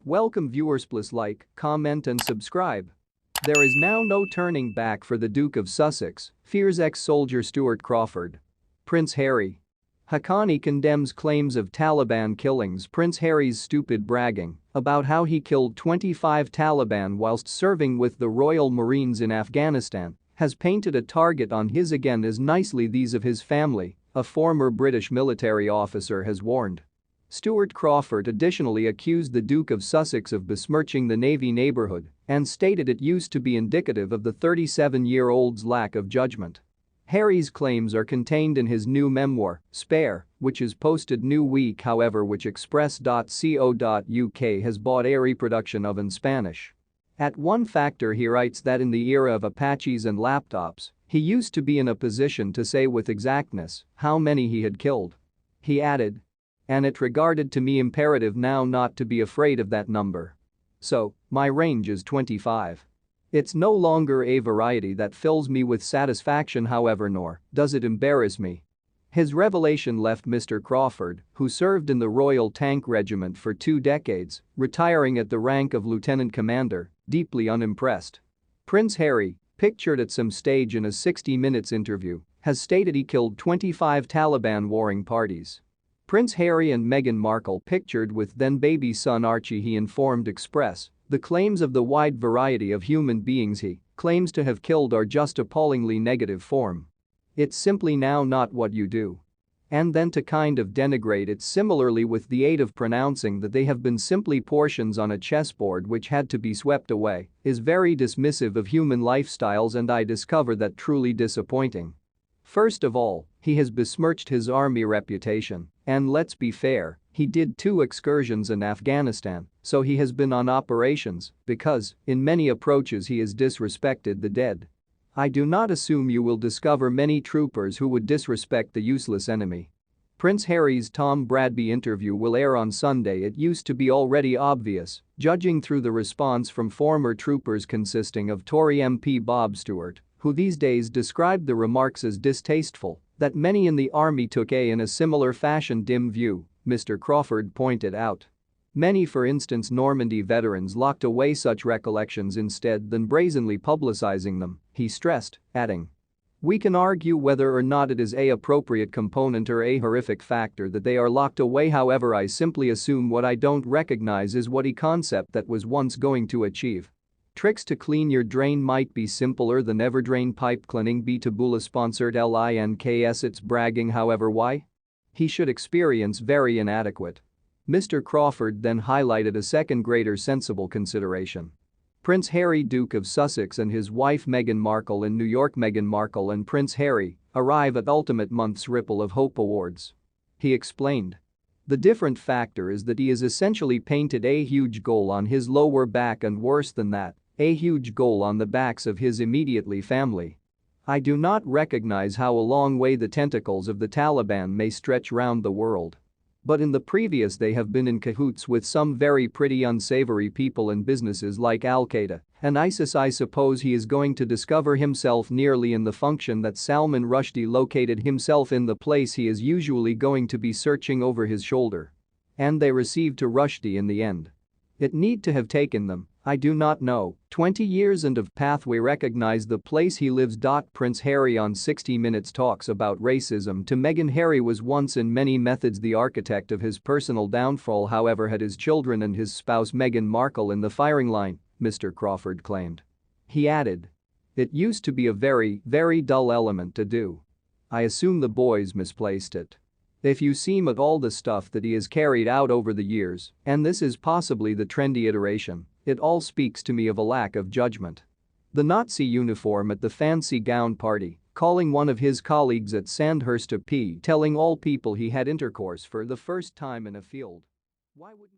Welcome viewers, please like, comment and subscribe. There is now no turning back for the Duke of Sussex, fears ex-soldier Stuart Crawford. Prince Harry. Haqqani condemns claims of Taliban killings. Prince Harry's stupid bragging about how he killed 25 Taliban whilst serving with the Royal Marines in Afghanistan has painted a target on his again as nicely these of his family, a former British military officer has warned. Stuart Crawford additionally accused the Duke of Sussex of besmirching the Navy neighbourhood and stated it used to be indicative of the 37-year-old's lack of judgment. Harry's claims are contained in his new memoir, Spare, which is posted new week, however, which express.co.uk has bought a reproduction of in Spanish. At one factor he writes that in the era of Apaches and laptops, he used to be in a position to say with exactness how many he had killed. He added, "And it regarded to me imperative now not to be afraid of that number. So, my range is 25. It's no longer a variety that fills me with satisfaction, however, nor does it embarrass me." His revelation left Mr. Crawford, who served in the Royal Tank Regiment for 2 decades, retiring at the rank of lieutenant commander, deeply unimpressed. Prince Harry, pictured at some stage in a 60 Minutes interview, has stated he killed 25 Taliban warring parties. Prince Harry and Meghan Markle, pictured with then-baby son Archie, he informed Express, the claims of the wide variety of human beings he claims to have killed are just appallingly negative form. It's simply now not what you do. And then to kind of denigrate it similarly with the aid of pronouncing that they have been simply portions on a chessboard which had to be swept away is very dismissive of human lifestyles, and I discover that truly disappointing. First of all, he has besmirched his army reputation, and let's be fair, he did 2 excursions in Afghanistan, so he has been on operations because, in many approaches, he has disrespected the dead. I do not assume you will discover many troopers who would disrespect the useless enemy. Prince Harry's Tom Bradby interview will air on Sunday. It used to be already obvious, judging through the response from former troopers consisting of Tory MP Bob Stewart, who these days described the remarks as distasteful, that many in the army took in a similar fashion dim view, Mr. Crawford pointed out. Many, for instance Normandy veterans, locked away such recollections instead than brazenly publicizing them, he stressed, adding, "We can argue whether or not it is a appropriate component or a horrific factor that they are locked away, however I simply assume what I don't recognize is what a concept that was once going to achieve. Tricks to clean your drain might be simpler than ever drain pipe cleaning. B Taboola sponsored links. It's bragging, however why? He should experience very inadequate." Mr. Crawford then highlighted a second greater sensible consideration. Prince Harry, Duke of Sussex, and his wife Meghan Markle in New York. Meghan Markle and Prince Harry arrive at ultimate month's Ripple of Hope Awards. He explained. The different factor is that he has essentially painted a huge goal on his lower back, and worse than that, a huge goal on the backs of his immediately family. I do not recognize how a long way the tentacles of the Taliban may stretch round the world. But in the previous they have been in cahoots with some very pretty unsavory people and businesses like Al-Qaeda and ISIS. I suppose he is going to discover himself nearly in the function that Salman Rushdie located himself in, the place he is usually going to be searching over his shoulder. And they received to Rushdie in the end. It need to have taken them, I do not know, 20 years and of pathway recognize the place he lives. Prince Harry on 60 Minutes talks about racism to Meghan. Harry was once in many methods the architect of his personal downfall, however had his children and his spouse Meghan Markle in the firing line, Mr. Crawford claimed. He added, "It used to be a very, very dull element to do. I assume the boys misplaced it. If you see him at all the stuff that he has carried out over the years, and this is possibly the trendy iteration, it all speaks to me of a lack of judgment. The Nazi uniform at the fancy gown party, calling one of his colleagues at Sandhurst a P, telling all people he had intercourse for the first time in a field. Why wouldn't